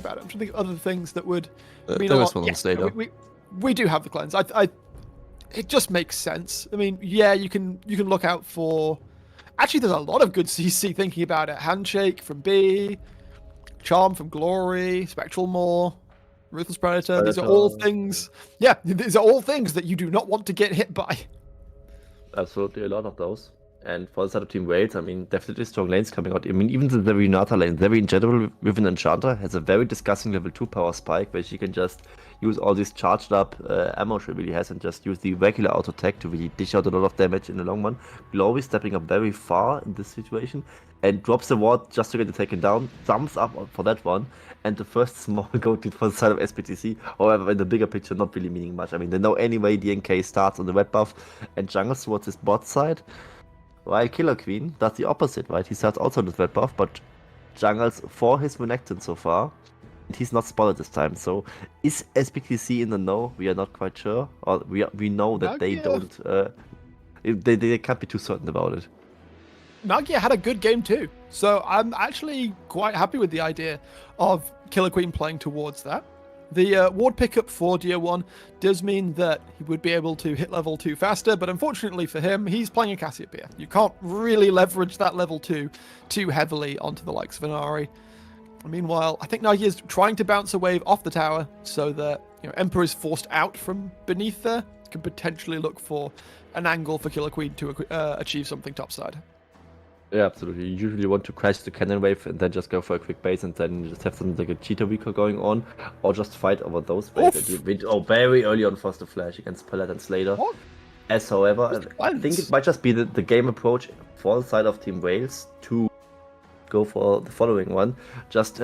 about it. I'm trying to think of other things that would mean there a is lot. one on Yes, Slater. we do have the cleanse. It just makes sense. I mean, yeah, you can look out for. Actually, there's a lot of good CC thinking about it. Handshake from B, Charm from Glory, Spectral Maw, Ruthless Predator. These are all things. Yeah, these are all things that you do not want to get hit by. Absolutely, a lot of those. And for the side of Team Wales, I mean, definitely strong lanes coming out. I mean, even the Renata lane, Zeri in general with an Enchanter has a very disgusting level 2 power spike where she can just use all this charged up ammo she really has and just use the regular auto attack to really dish out a lot of damage in the long run. Glory stepping up very far in this situation and drops the ward just to get it taken down, thumbs up for that one, and the first small go to for the side of SBTC. However, in the bigger picture, not really meaning much. I mean, they know anyway DNK starts on the red buff and jungles towards his bot side. While Killer Queen does the opposite, right? He starts also on the red buff, but jungles for his Renekton so far. And he's not spotted this time. So is SBTC in the know? We are not quite sure. Or we know that they don't... They can't be too certain about it. Nagia had a good game too. So I'm actually quite happy with the idea of Killer Queen playing towards that. The ward pickup for Dia1 does mean that he would be able to hit level 2 faster, but unfortunately for him, he's playing a Cassiopeia. You can't really leverage that level 2 too heavily onto the likes of an Ahri. Meanwhile, I think Nagia is trying to bounce a wave off the tower so that Emperor is forced out from beneath there. Could potentially look for an angle for Killer Queen to achieve something topside. Yeah, absolutely. You usually want to crash the cannon wave and then just go for a quick base and then just have something like a cheetah recall going on, or just fight over those waves. Very early on for the flash against Palette and Slater. What? As however, I think it might just be the game approach for the side of Team Wales to go for the following one. Just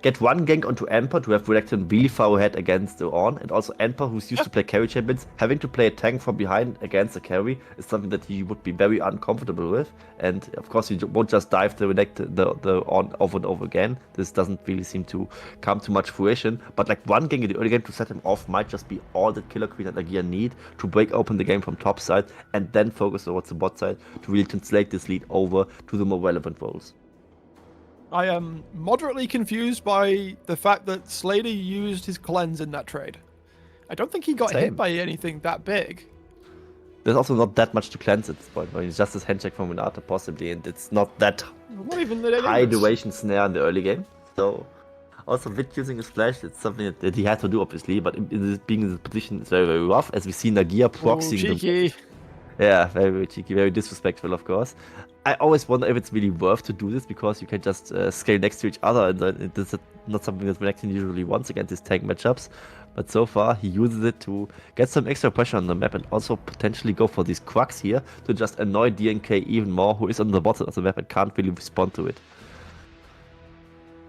get one gank onto Emperor to have Renekton really far ahead against the Ornn, and also Emperor, who's used to play carry champions, having to play a tank from behind against a carry is something that he would be very uncomfortable with. And of course, you won't just dive the Renekton, the Ornn over and over again. This doesn't really seem to come to much fruition. But like one gank in the early game to set him off might just be all that Killer Queen and Nagia need to break open the game from top side and then focus towards the bot side to really translate this lead over to the more relevant roles. I am moderately confused by the fact that Slater used his cleanse in that trade. I don't think he got hit by anything that big. There's also not that much to cleanse at this point. I mean, it's just this handshake from Renata possibly, and it's not that high duration snare in the early game. So also Vid using his flash, it's something that he had to do obviously, but being in this position is very, very rough, as we see Nagia proxying them. Yeah, very, very cheeky, very disrespectful, of course. I always wonder if it's really worth to do this, because you can just scale next to each other, and then this is not something that Renekton usually wants against his tank matchups. But so far, he uses it to get some extra pressure on the map and also potentially go for these quacks here to just annoy DNK even more, who is on the bottom of the map and can't really respond to it.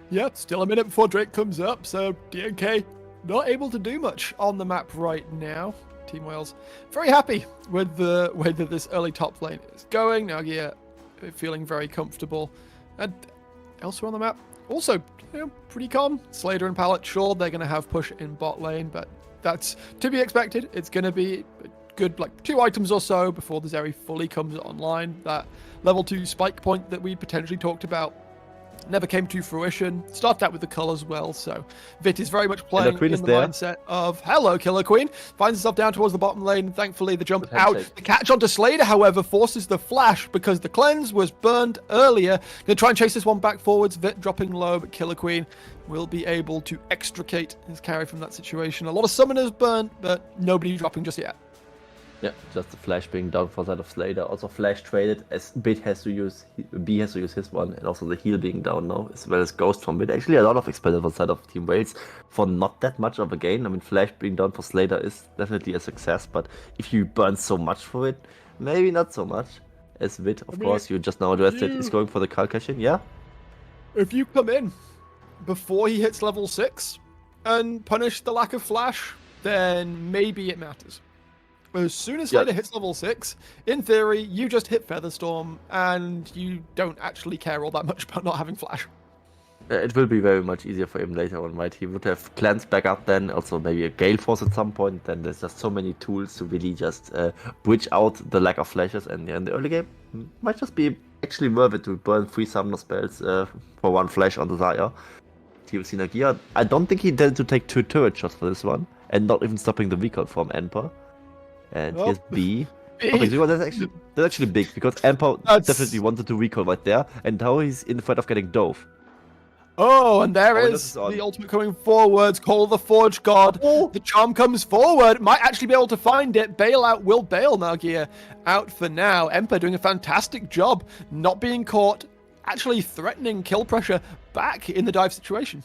Yeah, still a minute before Drake comes up, so DNK not able to do much on the map right now. Team Wales very happy with the way that this early top lane is going. Nagia feeling very comfortable. And elsewhere on the map, also pretty calm. Slater and Palette, sure, they're going to have push in bot lane, but that's to be expected. It's going to be a good 2 items or so before the Zeri fully comes online. That level 2 spike point that we potentially talked about never came to fruition. Started out with the colors well, so Vit is very much playing in the mindset of hello Killer Queen. Finds himself down towards the bottom lane. Thankfully the jump out. The catch onto Slater, however, forces the flash because the cleanse was burned earlier. Gonna try and chase this one back forwards. Vit dropping low, but Killer Queen will be able to extricate his carry from that situation. A lot of summoners burnt, but nobody dropping just yet. Yeah, just the flash being down for that of Slater. Also flash traded as B has to use his one, and also the heal being down now, as well as Ghost from Bit. Actually a lot of expended on side of Team Wales for not that much of a gain. I mean, flash being down for Slater is definitely a success, but if you burn so much for it, maybe not so much. As Bit, of course, you just now addressed it, is going for the Calcushion, yeah? If you come in before he hits level 6 and punish the lack of flash, then maybe it matters. As soon as Slater hits level 6, in theory, you just hit Featherstorm, and you don't actually care all that much about not having flash. It will be very much easier for him later on, right? He would have cleanse back up then, also maybe a Gale Force at some point. Then there's just so many tools to really just bridge out the lack of flashes. And in the early game, might just be actually worth it to burn 3 summoner spells for 1 flash on the Zarya. here with Synergia. I don't think he intended to take 2 turret shots for this one, and not even stopping the recall from Emperor. And Oh. here's B. B. Okay, so that's actually big, because Emperor That's- definitely wanted to recall right there, and now he's in the fight of getting Dove. Oh, and there Oh, is this is on. the ultimate coming forwards. Call the Forge God. Oh. The charm comes forward. Might actually be able to find it. Bailout will bail Nagia out for now. Emperor doing a fantastic job not being caught. Actually threatening kill pressure back in the dive situation.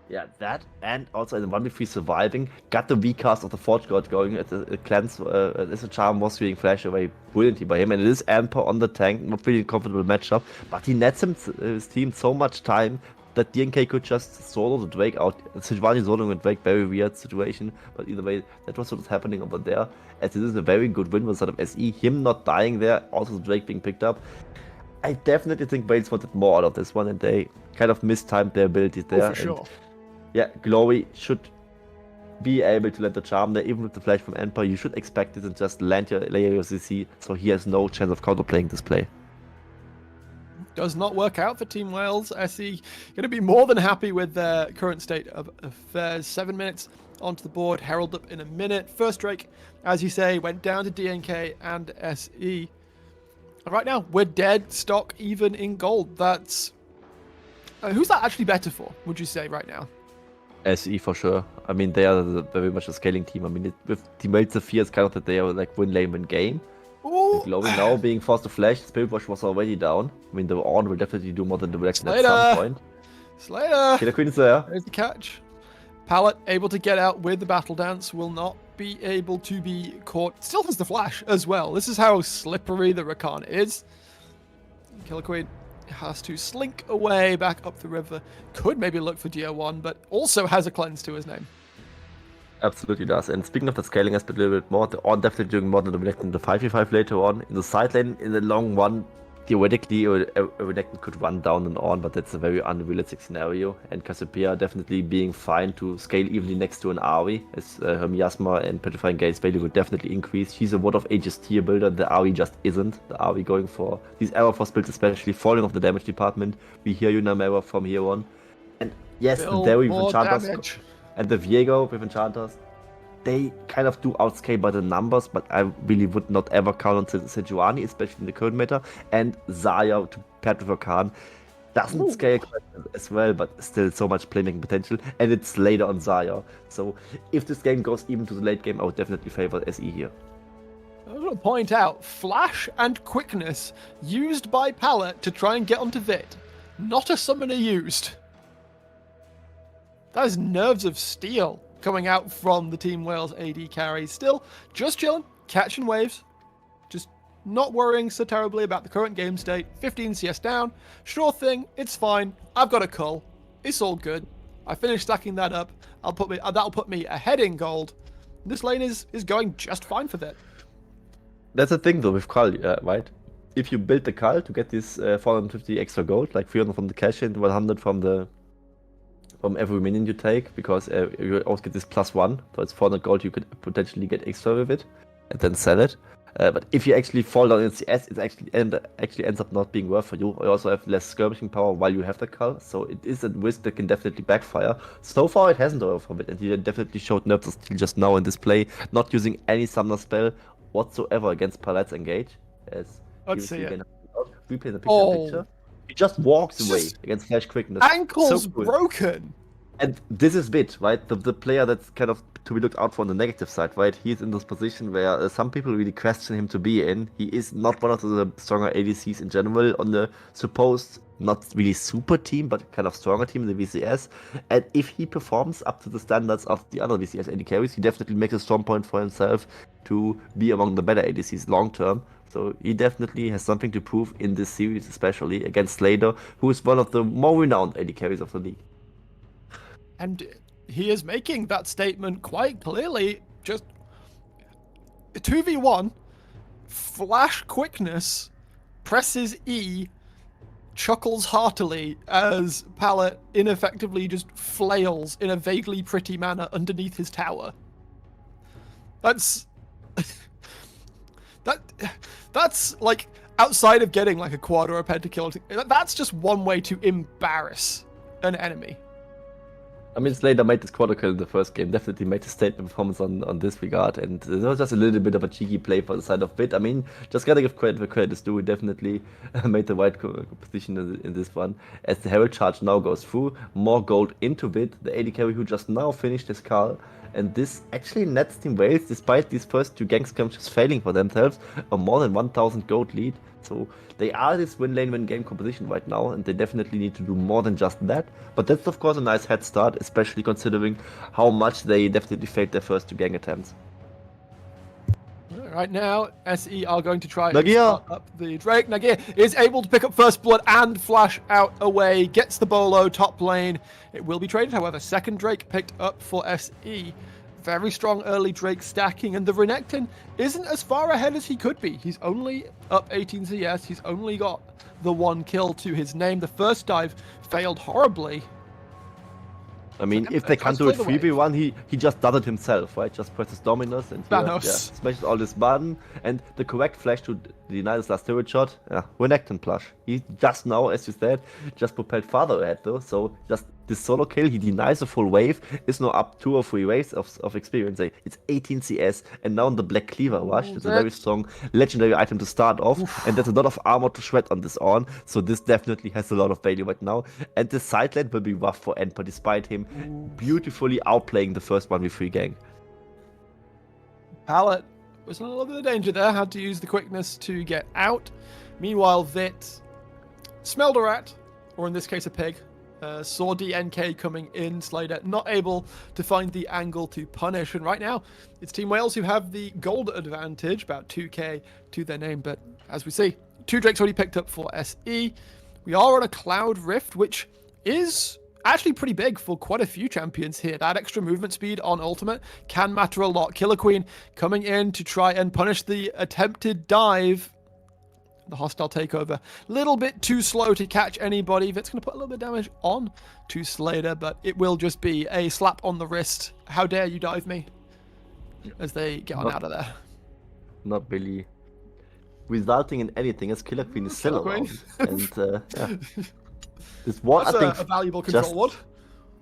Yeah, that, and also in the 1v3 surviving, got the V-cast of the Forge God going at the cleanse, as the charm was being flashed away brilliantly by him, and it is Emperor on the tank, not really a comfortable matchup, but he nets his team so much time that DNK could just solo the Drake out. Sejuani soloing the Drake, very weird situation, but either way, that was what was happening over there, as it is a very good win for the side of SE, him not dying there, also the Drake being picked up. I definitely think Wales wanted more out of this one, and they kind of mistimed their abilities there. Oh, for sure. Yeah, Glory should be able to land the charm there, even with the flash from Emperor. You should expect it and just land your layer your CC, so he has no chance of counterplaying this play. Does not work out for Team Wales. SE going to be more than happy with their current state of affairs. 7 minutes onto the board. Herald up in a minute. First Drake, as you say, went down to DNK and SE. And right now, we're dead stock even in gold. That's... who's that actually better for, would you say, right now? SE for sure. I mean, they are very much a scaling team. I mean, with Team Wales, the fear is kind of that they are like win lane, win game. Ooh. Glory now being forced to flash. Spirit Wash was already down. I mean, the Ornn will definitely do more than the Reaction at some point. Slater! Killer Queen is there. There's the catch. Pallet able to get out with the Battle Dance, will not be able to be caught. Still has the flash as well. This is how slippery the Rakan is. Killer Queen has to slink away back up the river. Could maybe look for GO1, but also has a cleanse to his name. Absolutely does. And speaking of the scaling aspect a little bit more, the Ornn definitely doing more than the Renekton in the 5v5 later on. In the side lane, in the long run, theoretically, a Renekton could run down an Ornn, but that's a very unrealistic scenario. And Cassiopeia definitely being fine to scale evenly next to an Ahri, as her Miasma and Petrifying Gaze value would definitely increase. She's a Word of Ages tier builder, the Ahri just isn't. The Ahri going for these Error Force builds, especially falling off the damage department. We hear you, Namera, from here on. And yes, Bill, the Derry with more Enchanters damage. and the Viego with Enchanters, they kind of do outscale by the numbers, but I really would not ever count on Sejuani, especially in the current meta. And Zarya to paired with Rakan doesn't scale quite as well, but still so much playmaking potential. And it's later on Zarya. So if this game goes even to the late game, I would definitely favor SE here. I want to point out, flash and quickness used by Pallet to try and get onto Vid. Not a summoner used. That is nerves of steel coming out from the Team Wales AD carry. Still, just chilling, catching waves. Just not worrying so terribly about the current game state. 15 CS down. Sure thing, it's fine. I've got a cull. It's all good. I finished stacking that up. That'll put me ahead in gold. This lane is going just fine for that. That's the thing though with Cull, right? If you build the Cull to get this 450 extra gold, like 300 from the cash in, 100 from every minion you take, because you also get this +1, so it's 400 gold you could potentially get extra with it, and then sell it. But if you actually fall down in CS, it actually ends up not being worth for you. You also have less skirmishing power while you have the Cull, so it is a risk that can definitely backfire. So far it hasn't overcome it, and he definitely showed nerves of steel just now in this play, not using any summoner spell whatsoever against Palette's Engage. As Let's see it. again, replay the picture. He just walks away against Flash Quickness. Ankles So good. broken. And this is Vid, right? The player that's kind of to be looked out for on the negative side, right? He's in this position where some people really question him to be in. He is not one of the stronger ADCs in general on the supposed, not really super team, but kind of stronger team in the VCS. And if he performs up to the standards of the other VCS AD carries, he definitely makes a strong point for himself to be among the better ADCs long term. So he definitely has something to prove in this series, especially against Slater, who is one of the more renowned AD carries of the league. And he is making that statement quite clearly. Just 2v1, flash quickness, presses E, chuckles heartily as Pallet ineffectively just flails in a vaguely pretty manner underneath his tower. That's... That's like, outside of getting like a quad or a pentakill, that's just one way to embarrass an enemy. I mean, Slater made this quarter kill in the first game, definitely made a statement performance on this regard, and it was just a little bit of a cheeky play for the side of Bit. I mean, just gotta give credit where credit is due. He definitely made the right position in this one. As the Herald charge now goes through, more gold into Bit, the AD carry who just now finished his call, and this actually nets Team Wales, despite these first two gang skirmishes failing for themselves, a more than 1000 gold lead. So they are this win lane win game composition right now, and they definitely need to do more than just that. But that's of course a nice head start, especially considering how much they definitely failed their first two gang attempts. Right now, SE are going to try and Nagia! start up the Drake. Nagia is able to pick up first blood and flash out away. Gets the bolo top lane. It will be traded, however. Second Drake picked up for SE. Very strong early Drake stacking, and the Renekton isn't as far ahead as he could be. He's only up 18 CS. He's only got the one kill to his name. The first dive failed horribly. I mean, if they can't do it 3v1, he just does it himself, right? Just presses Dominus and smashes all this button. And the correct flash to deny this last turret shot, Renekton plush. He just now, as you said, just propelled farther ahead though. So just this solo kill, he denies a full wave, is now up 2 or 3 waves of experience. It's 18 CS, and now the Black Cleaver Rush. It's a very strong legendary item to start off, and there's a lot of armor to shred on this on, so this definitely has a lot of value right now. And the side lane will be rough for Emperor, despite him beautifully outplaying the first 1v3 gang. Pallet was in a little bit of danger there, had to use the quickness to get out. Meanwhile, Vit smelled a rat, or in this case a pig. Saw DNK coming in, Slater not able to find the angle to punish, and right now it's Team Wales who have the gold advantage, about 2k to their name, but as we see, 2 Drakes already picked up for SE. We are on a Cloud Rift, which is actually pretty big for quite a few champions here. That extra movement speed on ultimate can matter a lot. Killer Queen coming in to try and punish the attempted dive. The hostile takeover. Little bit too slow to catch anybody. It's going to put a little bit of damage on to Slater, but it will just be a slap on the wrist. How dare you dive me? As they get on out of there. Not really resulting in anything, as Killer Queen is still around. And this ward, I think, a valuable control ward.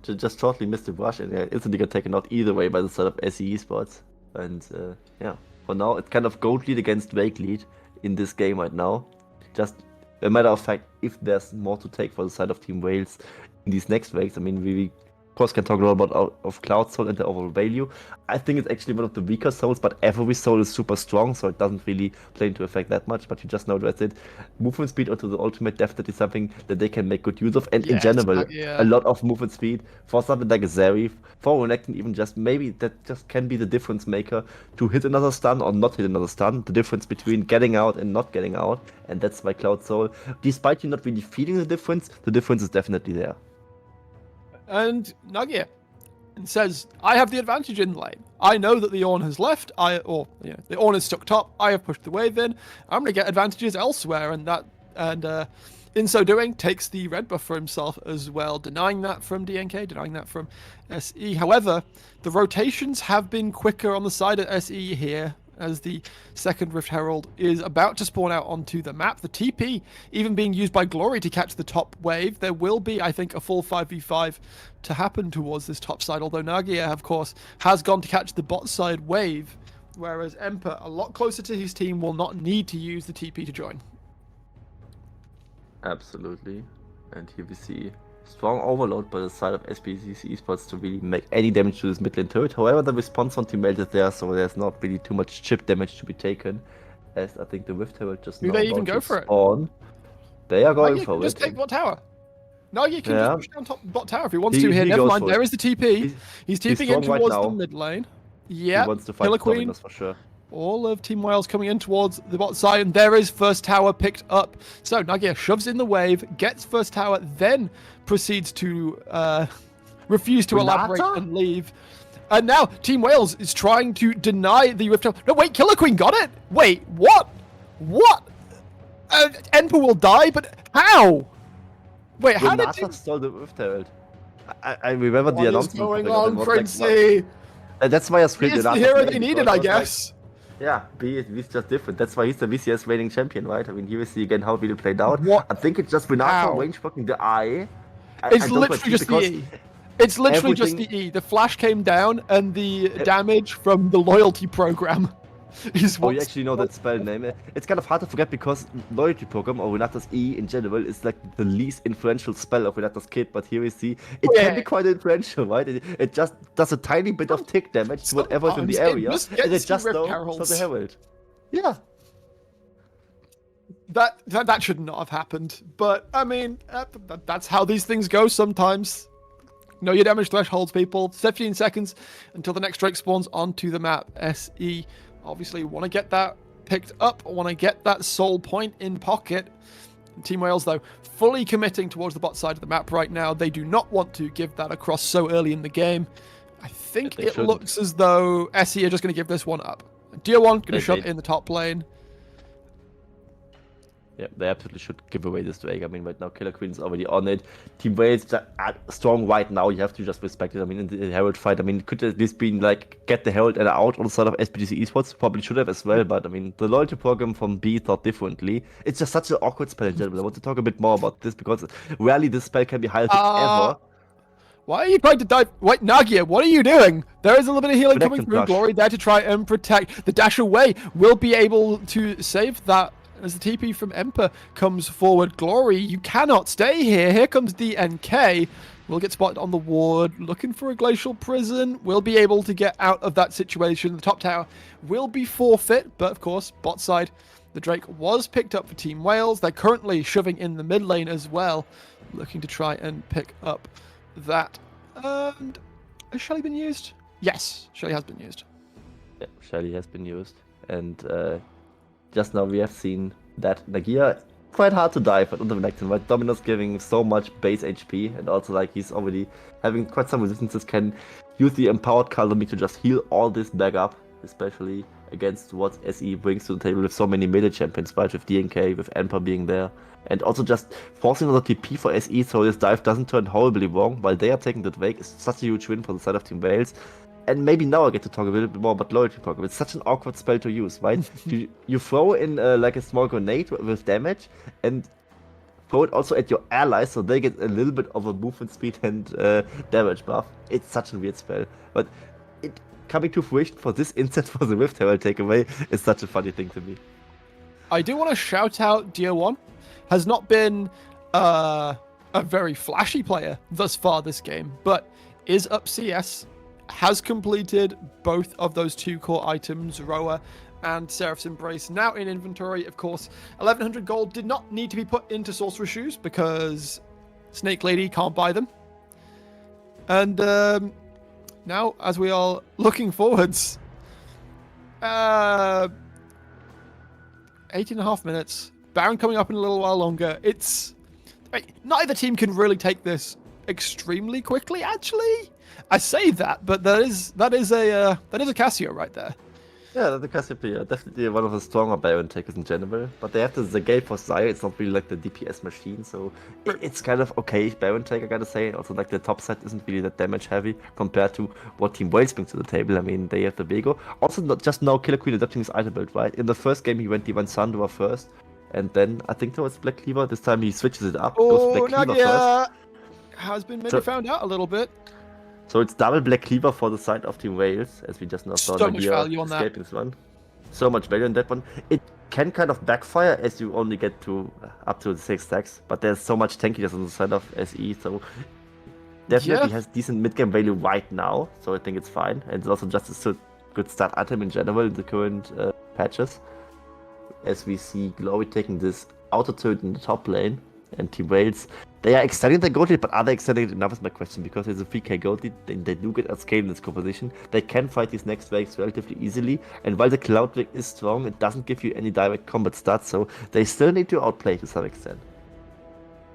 Just shortly missed the brush, and instantly got taken out either way by the side of SE Esports. And for now, it's kind of gold lead against Drake lead in this game right now. Just a matter of fact, if there's more to take for the side of Team Wales in these next weeks, I mean, we of course can talk a lot about of Cloud Soul and the overall value. I think it's actually one of the weaker souls, but every soul is super strong, so it doesn't really play into effect that much, but you just know that's it. Movement speed onto the ultimate, definitely something that they can make good use of, and in general, a lot of movement speed for something like a Zeri, for Renekton even, just maybe that just can be the difference maker to hit another stun or not hit another stun, the difference between getting out and not getting out, and that's why Cloud Soul, despite you not really feeling the difference is definitely there. And Nagia says, I have the advantage in the lane. I know that the Ornn has left, the Ornn is stuck top, I have pushed the wave in, I'm going to get advantages elsewhere, and in so doing, takes the red buff for himself as well, denying that from DNK, denying that from SE. However, the rotations have been quicker on the side of SE here, as the second Rift Herald is about to spawn out onto the map. The TP even being used by Glory to catch the top wave. There will be, I think, a full 5v5 to happen towards this top side, although Nagia, of course, has gone to catch the bot side wave, whereas Emperor, a lot closer to his team, will not need to use the TP to join. Absolutely. And here we see strong overload by the side of SBTC Esports to really make any damage to this mid lane turret. However, the response on Team Wales is there, so there's not really too much chip damage to be taken. As I think the Rift Herald just now do they even go for spawn. it? They are going for it. Just take bot tower. No, you can just push down top bot tower if he wants to here. Never mind, there is the TP. He's TPing in towards the mid lane. Yeah, he wants to fight Killer for sure. All of Team Wales coming in towards the bot side, and there is first tower picked up. So Nagia shoves in the wave, gets first tower, then proceeds to refuse to elaborate and leave. And now Team Wales is trying to deny the Rift Herald. No, wait, Killer Queen got it? Wait, what? What? Emperor will die, but how? Wait, how did Renata stole the Rift Herald? I remember the announcement. What is going on, Princey? That's why I screamed He's the hero they needed, I guess. Yeah, he's just different. That's why he's the VCS reigning champion, right? I mean, here we see again how it really played out. What? I think it's just Renata range blocking the eye. It's literally just the E. It's literally just the everything- E. The flash came down, and the Yep. damage from the loyalty program is Oh, what. you actually know that spell name. It's kind of hard to forget because loyalty program or Renata's E in general is like the least influential spell of Renata's kit. But here we see it Yeah. can be quite influential, right? It just does a tiny bit of tick damage to whatever's in the Sometimes area, it just and it gets just Rift don't Heralds. the herald. Yeah. That should not have happened. But I mean, that's how these things go sometimes. Know your damage thresholds, people. 15 seconds until the next Drake spawns onto the map. SE obviously want to get that picked up, want to get that soul point in pocket. Team Wales, though, fully committing towards the bot side of the map right now. They do not want to give that across so early in the game. I think it looks as though SE are just going to give this one up. Tier 1 going to shove in the top lane. Yeah, they absolutely should give away this Drake. I mean, right now, Killer Queen is already on it. Team Wales are strong right now. You have to just respect it. I mean, in the Herald fight, I mean, it could at least be like, get the Herald and out on the side of SBTC Esports. Probably should have as well, but I mean, the loyalty program from B thought differently. It's just such an awkward spell in general. I want to talk a bit more about this because rarely this spell can be highlighted ever. Why are you trying to dive? Wait, Nagia, what are you doing? There is a little bit of healing coming through. Glory there to try and protect. The dash away will be able to save that as the TP from Emperor comes forward. Glory, you cannot stay here. Here comes DNK. Will get spotted on the ward. Looking for a glacial prison. Will be able to get out of that situation. The top tower will be forfeit, but of course, bot side, the Drake was picked up for Team Wales. They're currently shoving in the mid lane as well, looking to try and pick up that. And has Shelly been used? Yes, Shelly has been used. Yeah, Shelly has been used. And just now we have seen that Nagia quite hard to dive at Untervernechten, right? Dominos giving so much base HP, and also like he's already having quite some resistances, can use the empowered Caldomi to just heal all this back up, especially against what SE brings to the table with so many melee champions, right? With DNK, with Emperor being there. And also just forcing another TP for SE so this dive doesn't turn horribly wrong while they are taking the Drake is such a huge win for the side of Team Wales. And maybe now I get to talk a little bit more about loyalty program. It's such an awkward spell to use, right? you throw in like a small grenade with damage and throw it also at your allies so they get a little bit of a movement speed and damage buff. It's such a weird spell. But it coming to fruition for this instant for the Rift Herald takeaway is such a funny thing to me. I do want to shout out Tier 1. Has not been a very flashy player thus far this game, but is up CS. Has completed both of those two core items, Roa and Seraph's Embrace, now in inventory. Of course, 1100 gold did not need to be put into Sorcerer's Shoes because Snake Lady can't buy them. And now, as we are looking forwards, 8.5 minutes. Baron coming up in a little while longer. It's neither team can really take this extremely quickly, actually. I say that, but that is a Cassio right there. Yeah, the Cassiopeia, definitely one of the stronger Baron takers in general. But they have the Gale for Zaya, it's not really like the DPS machine, so it's kind of okay Baron take, I gotta say. Also, like the top set isn't really that damage heavy compared to what Team Wales brings to the table. I mean, they have the Vego. Also, not just now Killer Queen adapting his item build, right? In the first game, he went Divine Sandua first, and then I think there was Black Cleaver. This time he switches it up, goes Black Cleaver first. Has been maybe found out a little bit. So it's double Black Cleaver for the side of Team Wales, as we just now saw so much value on escaping this one. So much value on that one. It can kind of backfire as you only get to up to 6 stacks, but there's so much tankiness on the side of SE, so definitely has decent mid-game value right now, so I think it's fine. And it's also just a good start item in general in the current patches. As we see Glory taking this outer turret in the top lane, and Team Wales, they are extending the gold lead, but are they extending it enough is my question, because there's a 3k gold lead, they do get at scale in this composition. They can fight these next waves relatively easily, and while the Cloud Wave is strong, it doesn't give you any direct combat stats, so they still need to outplay to some extent.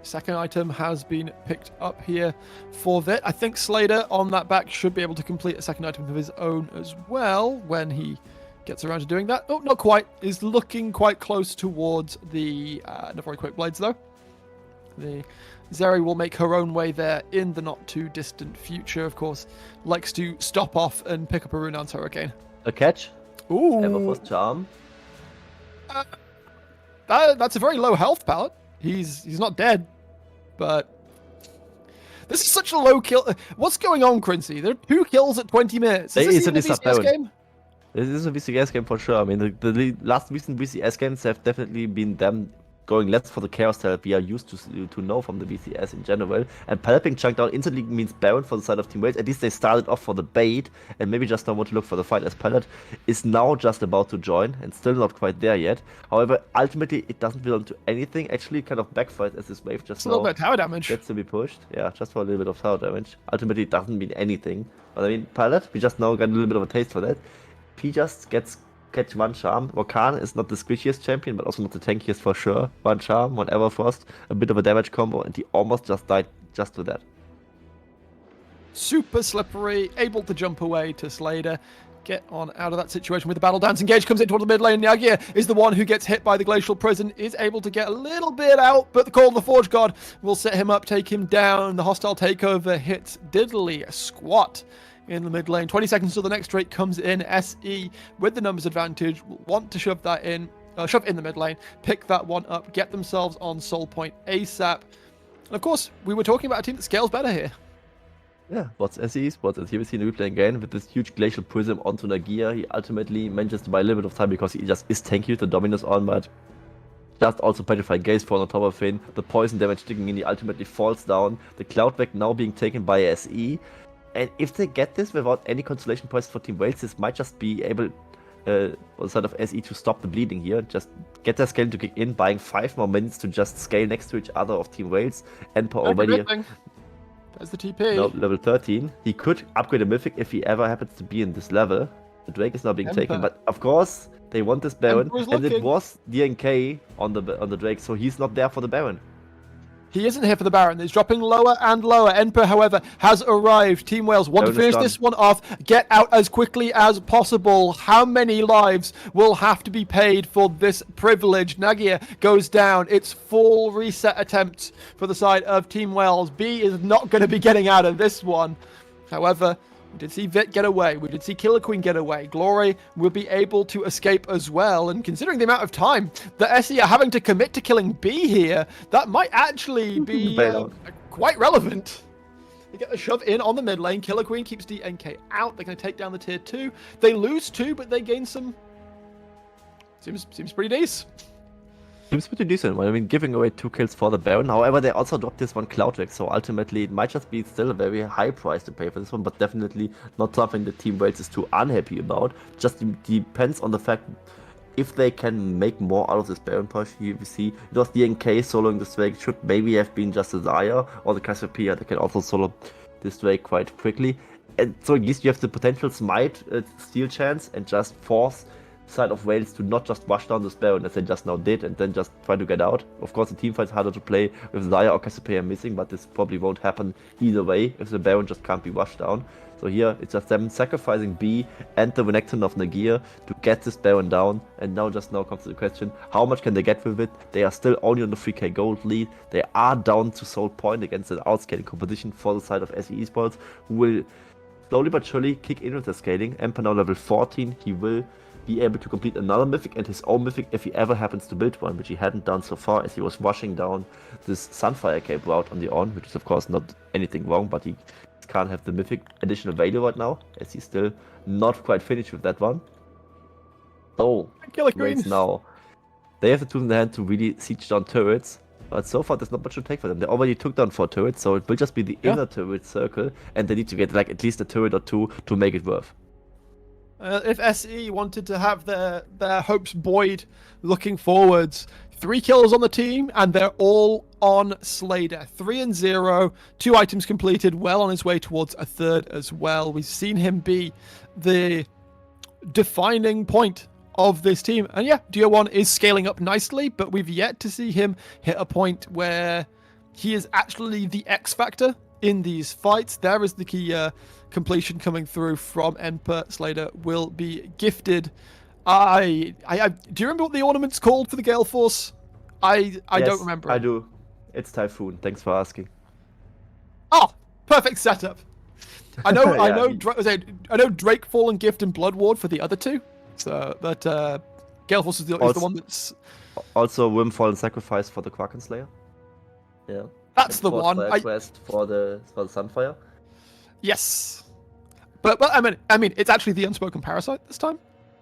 Second item has been picked up here for Vit. I think Slater on that back should be able to complete a second item of his own as well when he gets around to doing that. Oh, not quite. Is looking quite close towards the Navori Quick Blades, though. The Zeri will make her own way there in the not too distant future, of course. Likes to stop off and pick up a Runaan's Hurricane. A catch? Ooh. Everforce Charm. That's a very low health palette. He's not dead, but This is such a low kill. What's going on, Quincy? There are 2 kills at 20 minutes. Is this even a VCS game? This is a VCS game for sure. I mean, the last recent VCS games have definitely been them going less for the chaos that we are used to know from the VCS in general. And Pallet being chunked down instantly means Baron for the side of Team Wales. At least they started off for the bait and maybe just don't want to look for the fight, as Pallet is now just about to join and still not quite there yet. However, ultimately it doesn't belong to anything. Actually, kind of backfired as this wave just a little bit of tower damage gets to be pushed. Yeah, just for a little bit of tower damage. Ultimately, it doesn't mean anything. But I mean, Pallet, we just now got a little bit of a taste for that. He just catch one charm. Volcan is not the squishiest champion, but also not the tankiest for sure. One charm, one Everfrost, a bit of a damage combo, and he almost just died just to that. Super slippery, able to jump away to Slader. Get on out of that situation with the battle dance. Engage comes in towards the mid lane. Nyagia is the one who gets hit by the glacial prison, is able to get a little bit out, but the call of the Forge God will set him up, take him down. The hostile takeover hits diddly squat in the mid lane. 20 seconds till the next Drake comes in. SE with the numbers advantage will want to shove in the mid lane, pick that one up, get themselves on soul point ASAP. And of course, we were talking about a team that scales better here. Yeah, what's SE Esports, and here we see the replay again with this huge glacial prism onto Nagia. He ultimately manages to buy a little bit of time because he just is tanky with the Dominus on, but just also petrified gaze for on top of him. The poison damage sticking in, he ultimately falls down. The cloud back now being taken by SE. And if they get this without any consolation points for Team Wales, this might just be able, on the side of SE, to stop the bleeding here. Just get their scaling to kick in, buying 5 more minutes to just scale next to each other of Team Wales. Emperor already. There's the TP. Now level 13. He could upgrade a Mythic if he ever happens to be in this level. The Drake is now being taken, but of course, they want this Baron. And it was DNK on the Drake, so he's not there for the Baron. He isn't here for the Baron. He's dropping lower and lower. Emperor, however, has arrived. Team Wales want to finish this one off, get out as quickly as possible. How many lives will have to be paid for this privilege? Nagia goes down. It's full reset attempts for the side of Team Wales. B is not going to be getting out of this one. However, we did see Vit get away. We did see Killer Queen get away. Glory will be able to escape as well. And considering the amount of time that SE are having to commit to killing B here, that might actually be quite relevant. They get the shove in on the mid lane. Killer Queen keeps DNK out. They're going to take down the tier 2. They lose 2, but they gain some. Seems pretty decent. Seems pretty decent. I mean, giving away 2 kills for the Baron. However, they also dropped this one Cloudweg, so ultimately it might just be still a very high price to pay for this one, but definitely not something that Team Wales is too unhappy about. Just depends on the fact if they can make more out of this Baron push. Here we see it was DNK soloing this Drake. Should maybe have been just a Zaya or the Cassiopeia. They can also solo this Drake quite quickly. And so at least you have the potential smite steal chance and just force side of Wales to not just rush down this Baron as they just now did and then just try to get out. Of course, the team fight's harder to play with Zaya or Cassiopeia missing, but this probably won't happen either way if the Baron just can't be rushed down. So here it's just them sacrificing B and the Renekton of Nagia to get this Baron down. And now comes the question, how much can they get with it? They are still only on the 3k gold lead. They are down to soul point against an outscaling competition for the side of SE Esports, who will slowly but surely kick in with the scaling. Emperor now level 14, he will be able to complete another Mythic and his own Mythic if he ever happens to build one, which he hadn't done so far as he was rushing down this Sunfire Cape route on the On, which is of course not anything wrong, but he can't have the Mythic additional value right now, as he's still not quite finished with that one. So, Wales now, they have the tools in their hand to really siege down turrets, but so far there's not much to take for them. They already took down 4 turrets, so it will just be the inner turret circle, and they need to get like at least a turret or 2 to make it worth. If SE wanted to have their hopes buoyed looking forwards, 3 kills on the team, and they're all on Slader. 3-0, 2 items completed, well on his way towards a 3rd as well. We've seen him be the defining point of this team. And yeah, Dio1 is scaling up nicely, but we've yet to see him hit a point where he is actually the X factor in these fights. There is the key completion coming through from Emperor. Slader will be gifted. Do you remember what the ornament's called for the Gale Force? I don't remember. I do. It's Typhoon. Thanks for asking. Oh, perfect setup. I know. I know Drakefall and Gift and Blood Ward for the other 2. So, but Gale Force is the one that's also Wimfall and Sacrifice for the Kraken Slayer. Yeah. That's And the Forge one. Fire Quest for the Sunfire. Yes. But I mean, it's actually the Unspoken Parasite this time.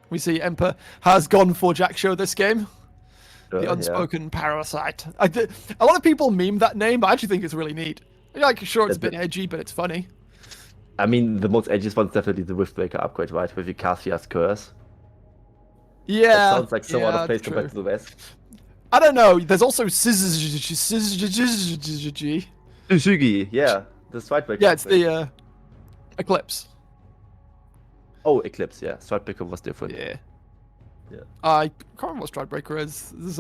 We see Emperor has gone for Jack Show this game. The Yeah. Unspoken Parasite. A lot of people meme that name, but I actually think it's really neat. Like, sure, it's a bit edgy, but it's funny. I mean, the most edgiest one is definitely the Riftbreaker upgrade, right? With Icasia's Curse. Yeah. That sounds like so out of place true. compared to the rest. I don't know. There's also Syzygy. Tsugi, yeah. The Strikebreaker. Yeah, it's the Eclipse. Oh, Eclipse, yeah. Strikebreaker was different. Yeah. Yeah. I can't remember what Strikebreaker is. There's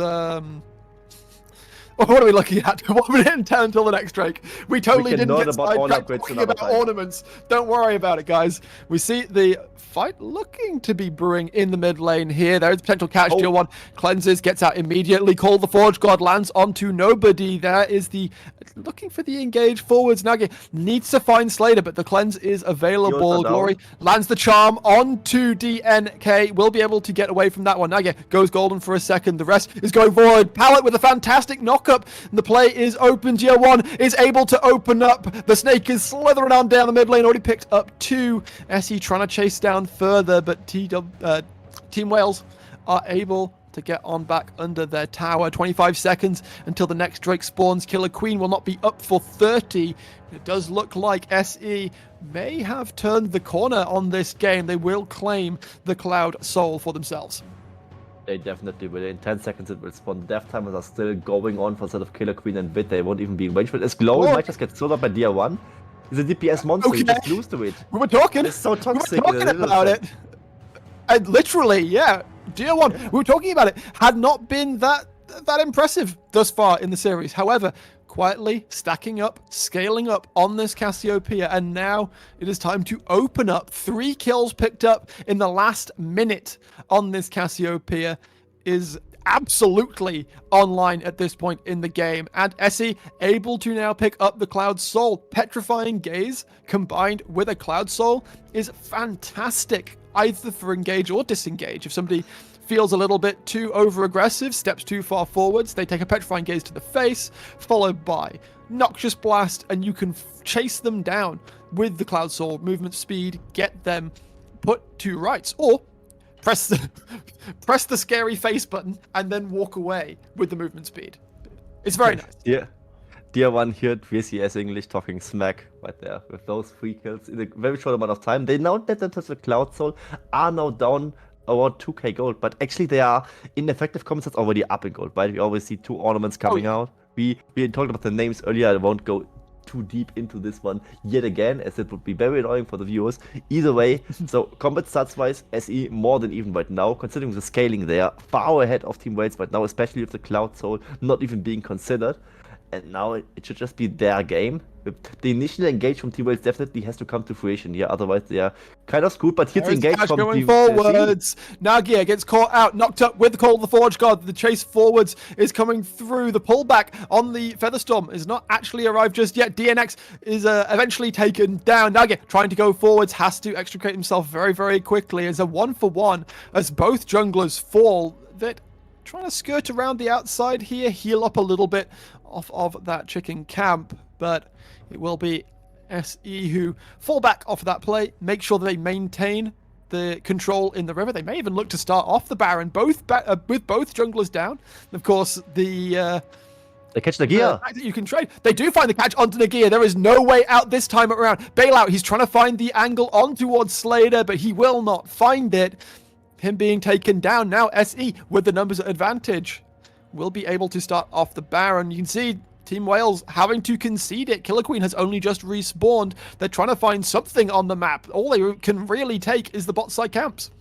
what are we looking at? 1 minute and 10 until the next Drake. We totally didn't get sidetracked talking about ornaments. Don't worry about it, guys. We see the fight looking to be brewing in the mid lane here. There is potential catch. Deal one cleanses, gets out immediately. Call the Forge God lands onto nobody. There is the looking for the engage forwards. Nagi needs to find Slater, but the cleanse is available. Glory lands the charm onto DNK. Will be able to get away from that one. Nagi goes golden for a second. The rest is going forward. Pallet with a fantastic knockup. The play is open. Tier 1 is able to open up. The snake is slithering on down the mid lane. Already picked up 2. SE trying to chase down further, but Team Wales are able to get on back under their tower. 25 seconds until the next Drake spawns. Killer Queen will not be up for 30. It does look like SE may have turned the corner on this game. They will claim the Cloud Soul for themselves. They definitely will. In 10 seconds it will spawn. Death timers are still going on for sort of Killer Queen and Bit. They won't even be in range. But as Glory might just get sold up by Dia 1. He's a DPS monster. You just lose to it. We were talking. It's so toxic. We were talking about it. And literally, yeah. Dia 1, we were talking about it, had not been that impressive thus far in the series. However, quietly stacking up, scaling up on this Cassiopeia, and now it is time to open up. 3 kills picked up in the last minute on this Cassiopeia is absolutely online at this point in the game, and SE able to now pick up the Cloud Soul. Petrifying Gaze combined with a Cloud Soul is fantastic, either for engage or disengage. If somebody feels a little bit too over-aggressive, steps too far forwards, they take a Petrifying Gaze to the face, followed by Noxious Blast, and you can chase them down with the Cloud Soul movement speed, get them put to rights, or press the scary face button and then walk away with the movement speed. It's very nice. Yeah. Dia 1 here at VCS English talking smack right there with those 3 kills in a very short amount of time. They now get into the Cloud Soul, are now down around 2k gold, but actually they are in effective comments that's already up in gold, right? We always see 2 ornaments coming out. We talked about the names earlier. I won't go too deep into this one yet again, as it would be very annoying for the viewers. Either way, so combat stats wise, SE more than even right now, considering the scaling there, far ahead of Team Wales right now, especially with the Cloud Soul not even being considered. And now it should just be their game. The initial engage from Team Wales definitely has to come to fruition here, otherwise they are kind of screwed. But here's the engage from going Team forwards. Nagia gets caught out, knocked up with the Call of the Forge God. The chase forwards is coming through. The pullback on the Featherstorm is not actually arrived just yet. DNX is eventually taken down. Nagia trying to go forwards, has to extricate himself very, very quickly. It's a 1-for-1 as both junglers fall. That trying to skirt around the outside here, heal up a little bit off of that chicken camp, but it will be SE who fall back off of that play, make sure that they maintain the control in the river. They may even look to start off the Baron, with both junglers down. Of course, they catch Nagia. The fact that you can trade. They do find the catch onto Nagia. There is no way out this time around. Bailout, he's trying to find the angle on towards Slater, but he will not find it. Him being taken down. Now SE with the numbers advantage will be able to start off the Baron. You can see Team Wales having to concede it. Killer Queen has only just respawned. They're trying to find something on the map. All they can really take is the bot side camps.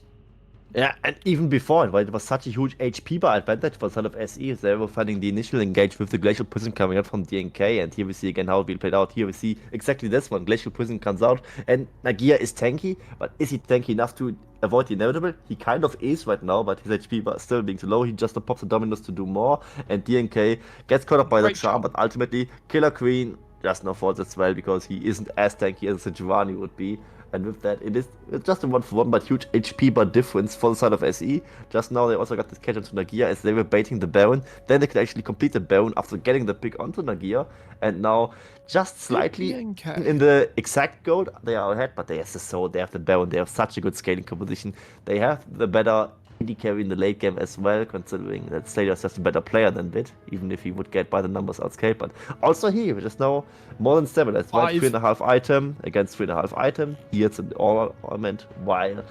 Yeah, and even before, right, it was such a huge HP bar advantage for sort of SE as they were finding the initial engage with the Glacial Prism coming out from DNK, and here we see again how it will play out. Here we see exactly this one. Glacial Prism comes out, and Nagia is tanky, but is he tanky enough to avoid the inevitable? He kind of is right now, but his HP bar is still being too low. He just pops the Dominus to do more, and DNK gets caught up by the charm, but ultimately Killer Queen just no fault as well, because he isn't as tanky as a Giovanni would be. And with that, it's just a 1-for-1, but huge HP bar difference for the side of SE. Just now they also got this catch onto Nagia as they were baiting the Baron. Then they could actually complete the Baron after getting the pick onto Nagia. And now, just slightly in the exact goal, they are ahead, but they have the soul, they have the Baron, they have such a good scaling composition. They have the better AD carry in the late game as well, considering that Stadios just a better player than Vid, even if he would get by the numbers outscaled. But also he, which is now more than stabilized, right? 3.5 item against 3.5 item. He hits an ornament, while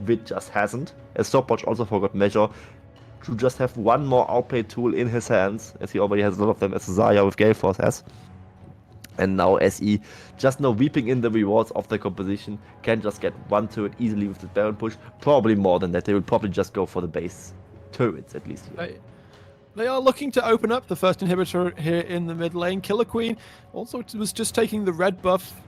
Vid just hasn't. As Stopwatch also forgot measure to just have one more outplay tool in his hands, as he already has a lot of them, as Zarya with Gale Force has. And now SE, just now weeping in the rewards of the composition, can just get one turret easily with the Baron push. Probably more than that. They will probably just go for the base turrets, at least. They are looking to open up the first inhibitor here in the mid lane. Killer Queen also was just taking the red buff.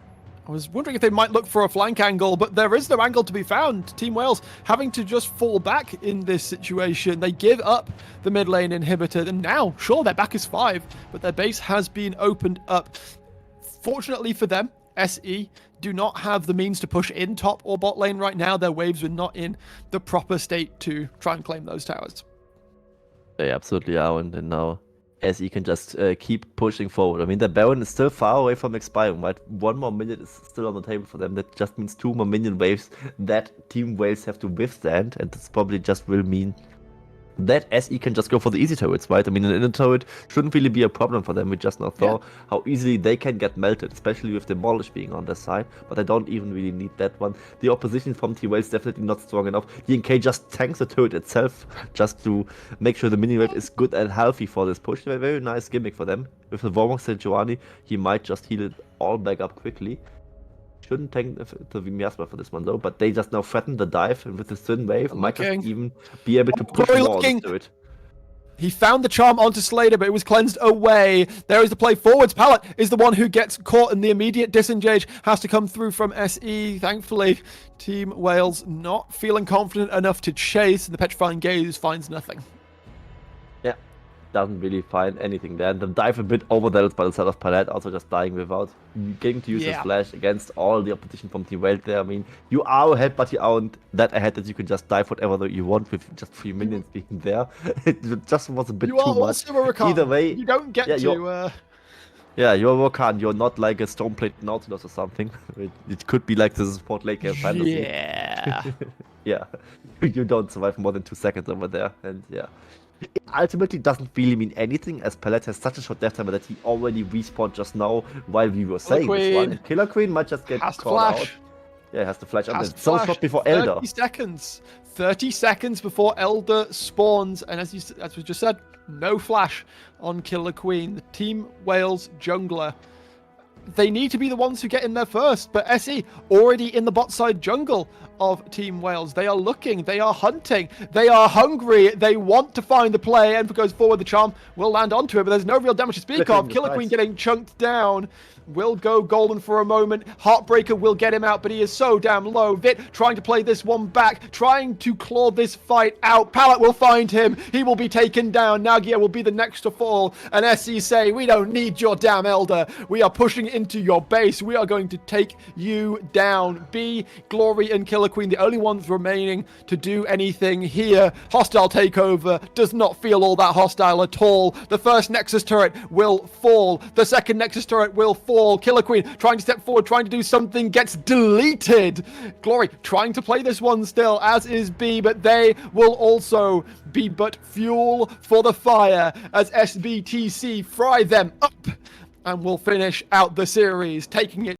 I was wondering if they might look for a flank angle, but there is no angle to be found. Team Wales having to just fall back in this situation. They give up the mid lane inhibitor, and now, sure, their back is 5, but their base has been opened up. Fortunately for them, SE do not have the means to push in top or bot lane right now. Their waves are not in the proper state to try and claim those towers. They absolutely are, and then now SE can just keep pushing forward. I mean, the Baron is still far away from expiring, right? 1 more minute is still on the table for them. That just means 2 more minion waves that Team Wales have to withstand, and this probably just will mean that SE can just go for the easy turrets, right? I mean, an inner turret shouldn't really be a problem for them. We just now saw how easily they can get melted, especially with Demolish being on their side, but I don't even really need that one. The opposition from T-Wales is definitely not strong enough. DNK just tanks the turret itself just to make sure the mini wave is good and healthy for this push. A very nice gimmick for them. With the Vormox and Giovanni, he might just heal it all back up quickly. Shouldn't tank the Miasma for this one though, but they just now threaten the dive, and with the thin wave might just even be able to push more onto it. He found the charm onto Slater, but it was cleansed away. There is the play forwards. Pallet is the one who gets caught, and the immediate disengage has to come through from SE. Thankfully, Team Wales not feeling confident enough to chase, and the Petrifying Gaze finds nothing. Yeah, doesn't really find anything there. And the dive a bit overzealous by the side of Palette, also just dying without getting to use his flash against all the opposition from Team Wales there. I mean, you are ahead, but you aren't that ahead that you can just dive whatever you want with just 3 minions being there. It just was a bit too much. Either way, you don't get to... Yeah, you're Rakan, you're not like a Stoneplate Nautilus or something. It could be like the support late game fantasy. Yeah. Yeah, you don't survive more than 2 seconds over there, and yeah. It ultimately doesn't really mean anything, as Palette has such a short death timer that he already respawned just now while we were saying this one. And Killer Queen might just get called out. Yeah, has to flash up. It's so short before Elder. 30 seconds. 30 seconds before Elder spawns, and as we just said, no flash on Killer Queen. The Team Wales jungler. They need to be the ones who get in there first, but SE already in the bot side jungle of Team Wales. They are looking, they are hunting, they are hungry, they want to find the play, and goes forward, the charm will land onto it, but there's no real damage to speak of. Killer Queen getting chunked down. Will go golden for a moment. Heartbreaker will get him out, but he is so damn low. Vit trying to play this one back, trying to claw this fight out. Pallet will find him. He will be taken down. Nagia will be the next to fall. And SC say, we don't need your damn Elder. We are pushing into your base. We are going to take you down. B, Glory, and Killer Queen, the only ones remaining to do anything here. Hostile takeover does not feel all that hostile at all. The first Nexus turret will fall. The second Nexus turret will fall. Killer Queen trying to step forward, trying to do something, gets deleted. Glory trying to play this one still, as is B, but they will also be but fuel for the fire as SBTC fry them up and will finish out the series, taking it